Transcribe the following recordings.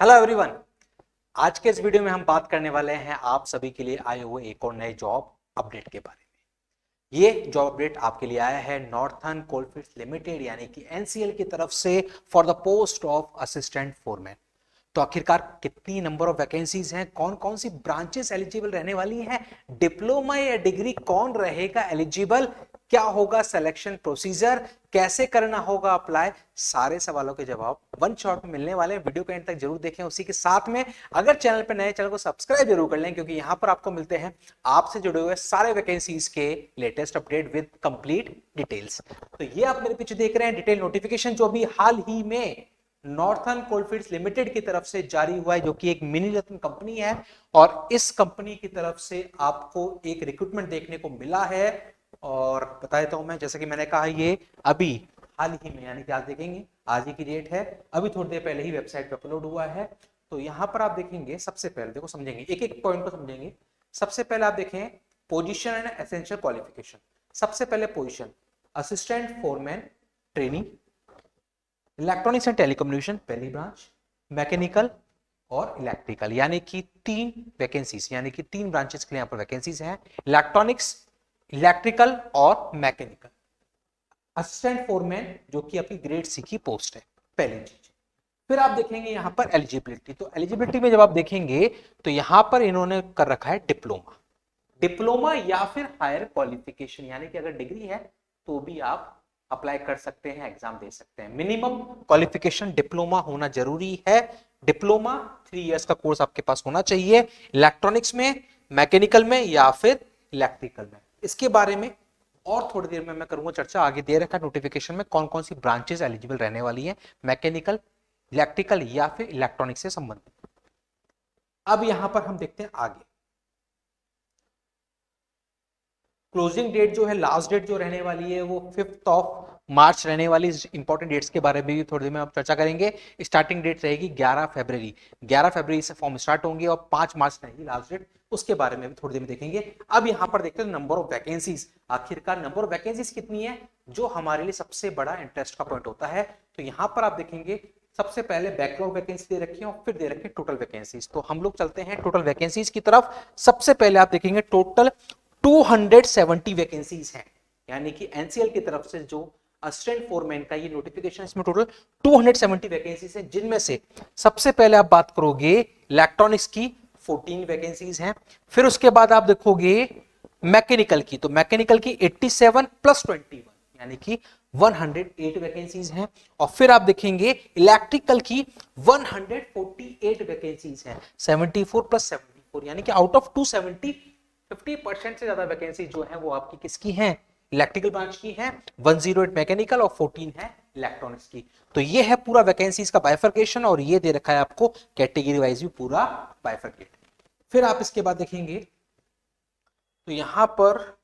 Hello everyone. आज के इस वीडियो में हम बात करने वाले हैं आप सभी के लिए आए हुए एक और नए जॉब अपडेट के बारे में। ये जॉब अपडेट आपके लिए आया है नॉर्थर्न कोलफील्ड्स लिमिटेड यानी कि एनसीएल की तरफ से for the post of assistant foreman. तो आखिरकार कितनी नंबर ऑफ वैकेंसीज हैं, कौन कौन सी ब्रांचेस एलिजिबल रहने वाली हैं, डिप्लोमा या डिग्री कौन रहेगा एलिजिबल, क्या होगा सिलेक्शन प्रोसीजर, कैसे करना होगा अप्लाई, सारे सवालों के जवाब वन शॉट में मिलने वाले हैं। वीडियो के एंड तक जरूर देखें। उसी के साथ में अगर चैनल पर नए, चैनल को सब्सक्राइब जरूर कर लें क्योंकि यहां पर आपको मिलते हैं आपसे जुड़े हुए सारे वैकेंसीज के latest update with complete details. तो ये आप मेरे पीछे देख रहे हैं डिटेल नोटिफिकेशन जो अभी हाल ही में नॉर्थर्न कोलफील्ड्स लिमिटेड की तरफ से जारी हुआ है, जो कि एक मिनी रत्न कंपनी है। और इस कंपनी की तरफ से आपको एक रिक्रूटमेंट देखने को मिला है। और बता देता हूं मैं, जैसे कि मैंने कहा, ये अभी हाल ही में यानी कि आज देखेंगे, आज ही की डेट है, अभी थोड़ी देर पहले ही वेबसाइट पे अपलोड हुआ है। तो यहां पर आप देखेंगे, सबसे पहले देखो, समझेंगे एक एक पॉइंट को समझेंगे। सबसे पहले आप देखें पोजीशन एंड एसेंशियल क्वालिफिकेशन। सबसे पहले position assistant foreman training, electronics and telecommunication पहली ब्रांच, मैकेनिकल और इलेक्ट्रिकल, यानी कि तीन वैकेंसीज, यानी कि तीन ब्रांचेस के लिए यहां पर वैकेंसीज हैं, इलेक्ट्रॉनिक्स, इलेक्ट्रिकल और मैकेनिकल। असिस्टेंट फोरमैन जो कि आपकी ग्रेड सी की पोस्ट है, पहली चीज। फिर आप देखेंगे यहां पर एलिजिबिलिटी। तो एलिजिबिलिटी में जब आप देखेंगे तो यहां पर इन्होंने कर रखा है डिप्लोमा, डिप्लोमा या फिर हायर क्वालिफिकेशन, यानी कि अगर डिग्री है तो भी आप अप्लाई कर सकते हैं, एग्जाम दे सकते हैं। मिनिमम क्वालिफिकेशन डिप्लोमा होना जरूरी है। डिप्लोमा 3 इयर्स का कोर्स आपके पास होना चाहिए, इलेक्ट्रॉनिक्स में, मैकेनिकल में या फिर इलेक्ट्रिकल में। इसके बारे में और थोड़ी देर में मैं करूंगा चर्चा। आगे दे रखा है नोटिफिकेशन में कौन कौन सी ब्रांचेस एलिजिबल रहने वाली है, मैकेनिकल, इलेक्ट्रिकल या फिर इलेक्ट्रॉनिक्स से संबंधित। अब यहां पर हम देखते हैं आगे क्लोजिंग डेट जो है, लास्ट डेट जो रहने वाली है वो 5 मार्च रहने वाली। इंपॉर्टेंट डेट्स के बारे में भी थोड़ी देर में आप चर्चा करेंगे। स्टार्टिंग डेट रहेगी 11 फरवरी, 11 फरवरी से फॉर्म स्टार्ट होंगे और 5 मार्च रहेगी लास्ट डेट। उसके बारे में भी थोड़ी देर में देखेंगे। अब यहां पर देखते हैं नंबर ऑफ वैकेंसीज। आखिरकार नंबर ऑफ वैकेंसीज कितनी है, जो हमारे लिए सबसे बड़ा इंटरेस्ट का पॉइंट होता है। तो यहां पर आप देखेंगे सबसे पहले बैकलॉग वैकेंसी दे रखी है और फिर दे रखी है टोटल वैकेंसीज। तो हम लोग चलते हैं टोटल वैकेंसीज की तरफ। सबसे पहले आप देखेंगे टोटल 270 वैकेंसीज हैं, यानी कि एनसीएल की तरफ से जो असिस्टेंट फोरमैन का ये नोटिफिकेशन, इसमें टोटल 270 वैकेंसीज हैं, जिनमें से सबसे पहले आप बात करोगे इलेक्ट्रॉनिक्स की 14 वैकेंसीज हैं। फिर उसके बाद आप देखोगे मैकेनिकल की, तो मैकेनिकल की 87 प्लस 21 यानी कि 108 वैकेंसीज हैं। और फिर आप देखेंगे इलेक्ट्रिकल की 148 वैकेंसीज हैं, 74 प्लस 74 यानी कि आउट ऑफ 270 50% से ज्यादा वैकेंसी जो है वो आपकी किसकी है, इलेक्ट्रिकल ब्रांच की है। 108 मैकेनिकल और 14 है इलेक्ट्रॉनिक्स की। तो ये है पूरा वैकेंसीज का बाइफर्केशन और ये दे रखा है आपको कैटेगरी वाइज भी पूरा बाइफर्केट। फिर आप इसके बाद देखेंगे तो यहां पर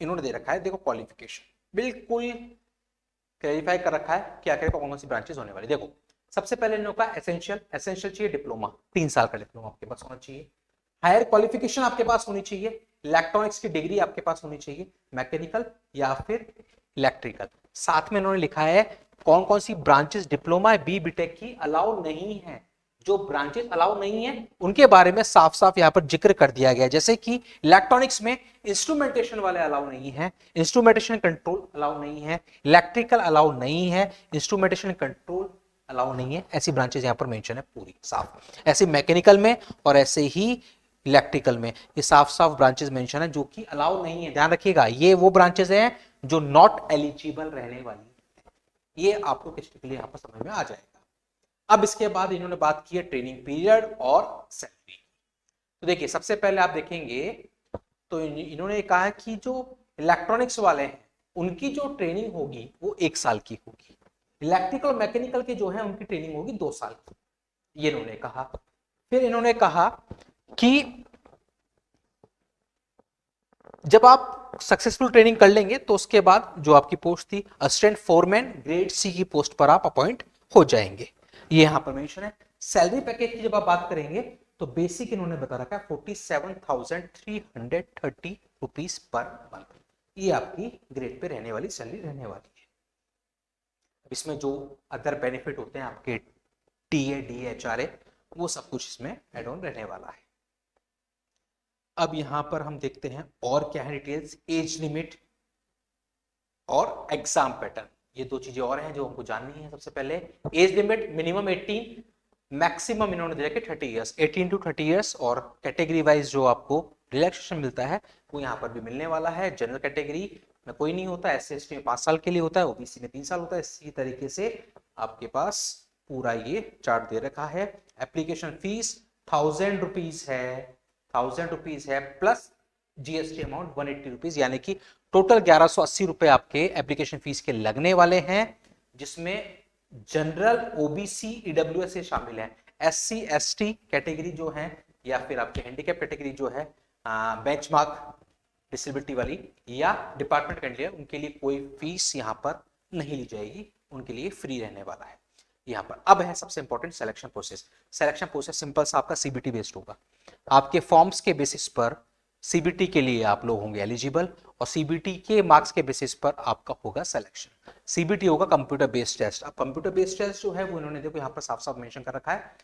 इन्होंने दे रखा है, देखो क्वालिफिकेशन बिल्कुल क्लैरिफाई कर रखा है कि आखिर कौन कौन सी ब्रांचेस होने वाली। देखो सबसे पहले इन्होंने कहा एसेंशियल, एसेंशियल चाहिए डिप्लोमा, 3 साल का डिप्लोमा आपके पास होना चाहिए। हायर क्वालिफिकेशन आपके पास होनी चाहिए, इलेक्ट्रॉनिक्स की डिग्री आपके पास होनी चाहिए, मैकेनिकल या फिर इलेक्ट्रिकल। साथ में इन्होंने लिखा है कौन कौन सी ब्रांचेस डिप्लोमा बी बीटेक की अलाउ नहीं है। जो ब्रांचेस अलाउ नहीं है उनके बारे में साफ साफ यहां पर जिक्र कर दिया गया है, जैसे कि इलेक्ट्रॉनिक्स में इंस्ट्रूमेंटेशन वाले अलाउ नहीं है, इंस्ट्रूमेंटेशन कंट्रोल अलाउ नहीं है, इलेक्ट्रिकल अलाउ नहीं है, इंस्ट्रूमेंटेशन कंट्रोल अलाउ नहीं है। ऐसी ब्रांचेस यहां पर मेंशन है पूरी साफ। ऐसे मैकेनिकल में और ऐसे ही इलेक्ट्रिकल में ये साफ साफ ब्रांचेस मेंशन है जो कि अलाउ नहीं है। ध्यान रखिएगा, ये वो ब्रांचेस हैं जो नॉट एलिजिबल रहने वाली, ये आपको क्लियरली यहां पर समझ में आ जाएगा। अब इसके बाद इन्होंने बात की है ट्रेनिंग पीरियड और सैलरी। तो देखिए सबसे पहले आप देखेंगे तो इन्होंने कहा है कि जो इलेक्ट्रॉनिक्स वाले हैं उनकी जो ट्रेनिंग होगी वो 1 साल की होगी, इलेक्ट्रिकल मैकेनिकल के जो है उनकी ट्रेनिंग होगी 2 साल की, ये इन्होंने कहा। फिर इन्होंने कहा कि जब आप सक्सेसफुल ट्रेनिंग कर लेंगे तो उसके बाद जो आपकी पोस्ट थी असिस्टेंट फोरमैन ग्रेड सी की पोस्ट पर आप अपॉइंट हो जाएंगे, ये यहां पर मेंशन है। सैलरी पैकेज की जब आप बात करेंगे तो बेसिक इन्होंने बता रखा है 47,330 रुपीज पर मंथ, ये आपकी ग्रेड पे रहने वाली सैलरी रहने वाली है। इसमें जो अदर बेनिफिट होते हैं आपके TA D H R A, वो सब कुछ इसमें एड ऑन रहने वाला है। अब यहां पर हम देखते हैं और क्या है डिटेल्स, एज लिमिट और एग्जाम पैटर्न, ये दो चीजें और हैं जो हमको जाननी है। सबसे पहले एज लिमिट मिनिमम 18, मैक्सिमम इन्होंने दिया कि 30 इयर्स, 18 टू 30 इयर्स, और कैटेगरी वाइज जो आपको रिलैक्सेशन मिलता है वो यहाँ पर भी मिलने वाला है। जनरल कैटेगरी में कोई नहीं होता, एस सी में 5 साल के लिए होता है, ओबीसी में 3 साल होता है। इसी तरीके से आपके पास पूरा ये चार्ट दे रखा है। एप्लीकेशन फीस 1000 रुपीज है, 1000 रुपीज है, प्लस जीएसटी अमाउंट 180 रुपीज, यानी कि टोटल 1180 रुपए आपके एप्लीकेशन फीस के लगने वाले हैं, जिसमें जनरल ओबीसी ईडब्ल्यूएस शामिल है। एससी एसटी कैटेगरी जो है या फिर आपके हैंडीकैप कैटेगरी जो है, बेंचमार्क डिसेबिलिटी वाली या डिपार्टमेंट कैंडिडेट, उनके लिए कोई फीस यहाँ पर नहीं ली जाएगी, उनके लिए फ्री रहने वाला है यहाँ पर। अब है सबसे important selection process. Selection process simple सा आपका सीबीटी बेस्ड होगा। आपके फॉर्म्स के बेसिस पर सीबीटी के लिए आप लोग होंगे एलिजिबल, और सीबीटी के मार्क्स के बेसिस पर आपका होगा सिलेक्शन। सीबीटी होगा कंप्यूटर बेस्ड टेस्ट। अब कंप्यूटर बेस्ड टेस्ट जो है वो इन्होंने देखो यहाँ पर साफ साफ मेंशन कर रखा है।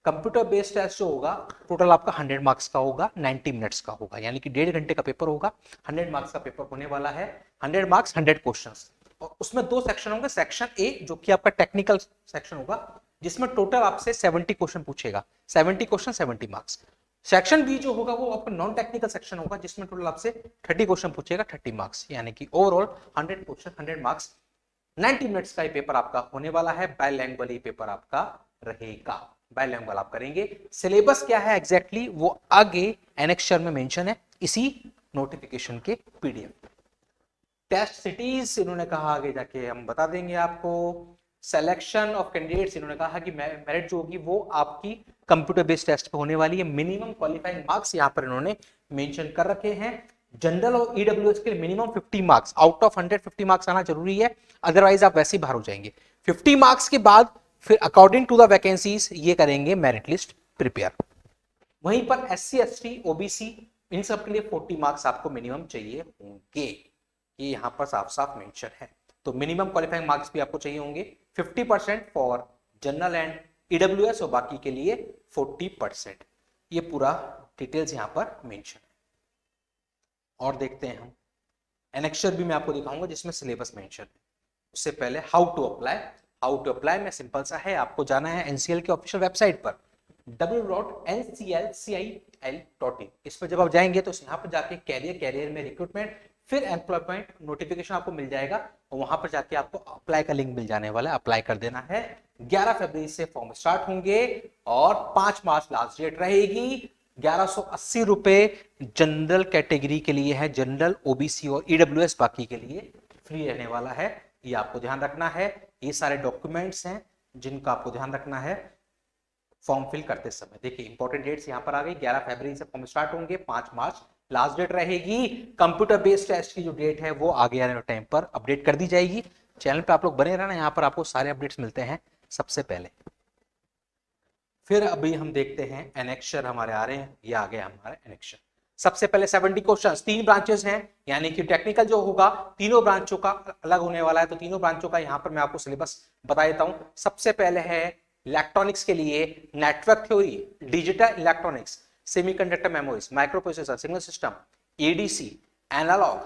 कंप्यूटर बेस्ड टेस्ट जो होगा टोटल आपका 100 मार्क्स का होगा, 90 मिनट्स का होगा, यानी कि 1.5 घंटे का पेपर होगा। 100 मार्क्स का पेपर होने वाला है, 100 मार्क्स 100 क्वेश्चंस, और उसमें दो सेक्शन होंगे। सेक्शन ए जो कि आपका टेक्निकल सेक्शन होगा, जिसमें टोटल आपसे 70 क्वेश्चन पूछेगा, 70 क्वेश्चन 70 मार्क्स। सेक्शन बी जो होगा वो आपका नॉन टेक्निकल सेक्शन होगा, जिसमें टोटल आपसे 30 क्वेश्चन पूछेगा, 30 मार्क्स, यानी कि ओवरऑल 100 क्वेश्चन 100 मार्क्स, 90 मिनट्स का ये पेपर आपका होने वाला है। बायलैंग्वेल ये पेपर आपका रहेगा, बायलैंग्वेल आप करेंगे। सिलेबस क्या है एग्जैक्टली वो आगे एनेक्चर में मेंशन है, इसी नोटिफिकेशन के पीडीएफ। टेस्ट सिटीज इन्होंने कहा आगे जाके हम बता देंगे आपको। सिलेक्शन ऑफ कैंडिडेट्स इन्होंने कहा कि मेरिट जो होगी वो आपकी कंप्यूटर बेस्ड टेस्ट पे होने वाली है। मिनिमम क्वालिफाइंग मार्क्स यहां पर इन्होंने मेंशन कर रखे हैं। जनरल और ईडब्ल्यूएस के लिए minimum 50 marks, out of 100 50 marks आना जरूरी है, अदरवाइज आप वैसे ही बाहर हो जाएंगे। 50 मार्क्स के बाद फिर अकॉर्डिंग टू द वैकेंसीज ये करेंगे मेरिट लिस्ट प्रिपेयर। वहीं पर एससी एसटी ओबीसी इन सब के लिए 40 मार्क्स आपको मिनिमम चाहिए होंगे, ये यहां पर साफ साफ मेंशन है। तो मिनिमम क्वालिफाइंग मार्क्स भी आपको चाहिए होंगे, 50% फॉर जनरल एंड ईडब्ल्यूएस, और बाकी के लिए 40%। ये पूरा डिटेल्स यहां पर मेंशन है। और देखते हैं हम एनेक्चर भी मैं आपको दिखाऊंगा जिसमें सिलेबस मेंशन है। उससे पहले how to apply, how to apply में सिंपल सा है, आपको जाना है एनसीएल के ऑफिशियल वेबसाइट पर www.nclcil.in। इस पर जब आप जाएंगे तो यहाँ पर जाके कैरियर में रिक्रूटमेंट, फिर एम्प्लॉयमेंट नोटिफिकेशन आपको मिल जाएगा, और वहां पर जाके आपको अप्लाई का लिंक मिल जाने वाला है, अप्लाई कर देना है। 11 फरवरी से फॉर्म स्टार्ट होंगे और 5 मार्च लास्ट डेट रहेगी। 1180 रुपए जनरल कैटेगरी के लिए है, जनरल ओबीसी और ईडब्ल्यूएस बाकी के लिए फ्री रहने वाला है, ये आपको ध्यान रखना है। ये सारे डॉक्यूमेंट्स हैं जिनका आपको ध्यान रखना है फॉर्म फिल करते समय। देखिए इंपॉर्टेंट डेट्स यहां पर आ गई, 11 फरवरी से फॉर्म स्टार्ट होंगे, 5 मार्च लास्ट डेट रहेगी। कंप्यूटर बेस्ड टेस्ट की जो डेट है वो आगे आने वाले टाइम पर अपडेट कर दी जाएगी। चैनल पे आप लोग बने रहना, यहाँ पर आपको सारे अपडेट्स मिलते हैं सबसे पहले। फिर अभी हम देखते हैं एनेक्चर हमारे आ रहे हैं, ये आ गया हमारा एनेक्चर। सबसे पहले 70 क्वेश्चंस, 3 ब्रांचेस हैं, यानी कि टेक्निकल जो होगा तीनों ब्रांचों का अलग होने वाला है, तो तीनों ब्रांचों का यहाँ पर मैं आपको सिलेबस बता देता हूँ। सबसे पहले है इलेक्ट्रॉनिक्स के लिए network theory, digital electronics, semiconductor memories, microprocessor, signal system, ADC, analog,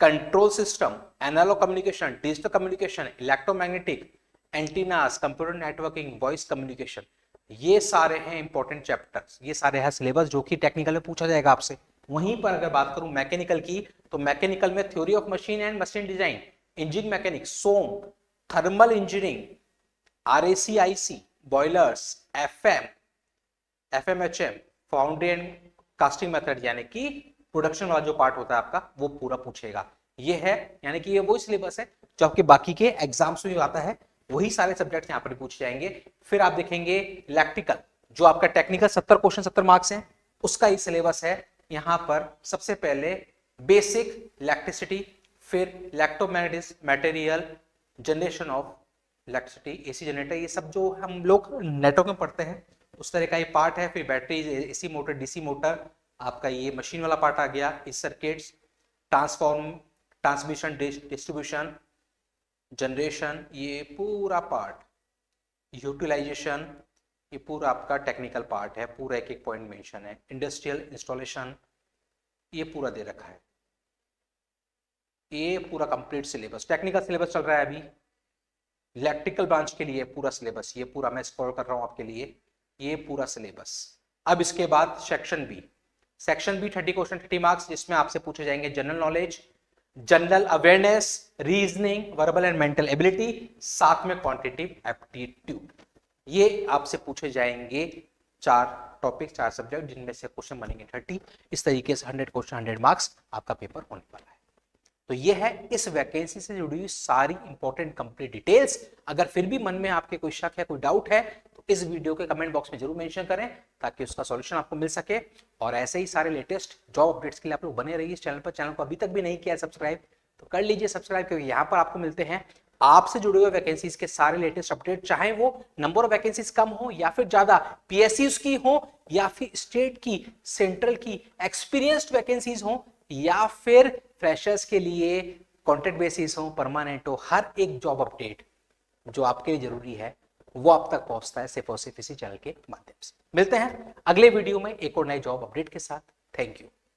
control system, analog communication, digital communication, electromagnetic, antennas, computer networking, voice communication. ये सारे हैं इंपॉर्टेंट चैप्टर्स, ये सारे हैं सिलेबस जो कि टेक्निकल में पूछा जाएगा आपसे। वहीं पर अगर बात करूं मैकेनिकल की, तो मैकेनिकल में theory of machine and machine design, engineering mechanics, SOM, thermal engineering, RAC IC, boilers, FMHM, foundry and casting method, यानी कि प्रोडक्शन वाला जो पार्ट होता है आपका वो पूरा पूछेगा। ये है, यानी कि ये वही सिलेबस है जो आपके बाकी के एग्जाम्स में आता है, वही सारे सब्जेक्ट यहाँ पर पूछे जाएंगे। फिर आप देखेंगे इलेक्ट्रिकल, जो आपका टेक्निकल 70 क्वेश्चन 70 मार्क्स हैं, उसका ही सिलेबस है। यहाँ पर सबसे पहले बेसिक इलेक्ट्रिसिटी, फिर electromagnetic material, generation of electricity, AC generator, ये सब जो हम लोग नेटवर्क में पढ़ते हैं उस तरह का ये पार्ट है। फिर battery, AC motor, DC motor, आपका ये मशीन वाला पार्ट आ गया, इस circuits, transform, transmission, distribution, generation ये पूरा पार्ट, यूटिलाइजेशन ये पूरा आपका टेक्निकल पार्ट है, पूरा एक एक पॉइंट मेंशन है, इंडस्ट्रियल इंस्टॉलेशन ये पूरा दे रखा है, ये पूरा कंप्लीट सिलेबस, टेक्निकल सिलेबस चल रहा है अभी। इलेक्ट्रिकल ब्रांच के लिए पूरा सिलेबस, ये पूरा मैं स्क्रॉल कर रहा हूं आपके लिए, ये पूरा सिलेबस। अब इसके बाद section B, section B 30 question 30 marks, जिसमें आपसे पूछे जाएंगे general knowledge, general awareness, reasoning, verbal and mental ability, साथ में क्वांटिटेटिव एप्टीट्यूड। ये आपसे पूछे जाएंगे 4 टॉपिक, 4 सब्जेक्ट, जिनमें से क्वेश्चन बनेंगे 30। इस तरीके से 100 क्वेश्चन 100 मार्क्स आपका पेपर होने वाला है। तो ये है इस वैकेंसी से जुड़ी हुई सारी इंपॉर्टेंट कंप्लीट डिटेल्स। अगर फिर भी मन में आपके कोई शक है, कोई डाउट है, तो इस वीडियो के कमेंट बॉक्स में जरूर मेंशन करें, ताकि उसका सॉल्यूशन आपको मिल सके। और ऐसे ही सारे लेटेस्ट जॉब अपडेट्स के लिए आप लोग बने रहिए इस चैनल पर। चैनल को अभी तक भी नहीं किया सब्सक्राइब तो कर लीजिए सब्सक्राइब, क्योंकि यहाँ पर आपको मिलते हैं आपसे जुड़े हुए वैकेंसीज के सारे लेटेस्ट अपडेट, चाहे वो नंबर ऑफ वैकेंसीज कम हो या फिर ज्यादा, पीएसयूज की हो या फिर स्टेट की, सेंट्रल की, एक्सपीरियंस्ड वैकेंसीज हो या फिर फ्रेशर्स के लिए कॉन्ट्रैक्ट बेसिस हो, परमानेंट हो, हर एक जॉब अपडेट जो आपके लिए जरूरी है वो आप तक पहुंचता है सिर्फ और सिर्फ इसी चैनल के माध्यम से। मिलते हैं अगले वीडियो में एक और नए जॉब अपडेट के साथ। Thank you.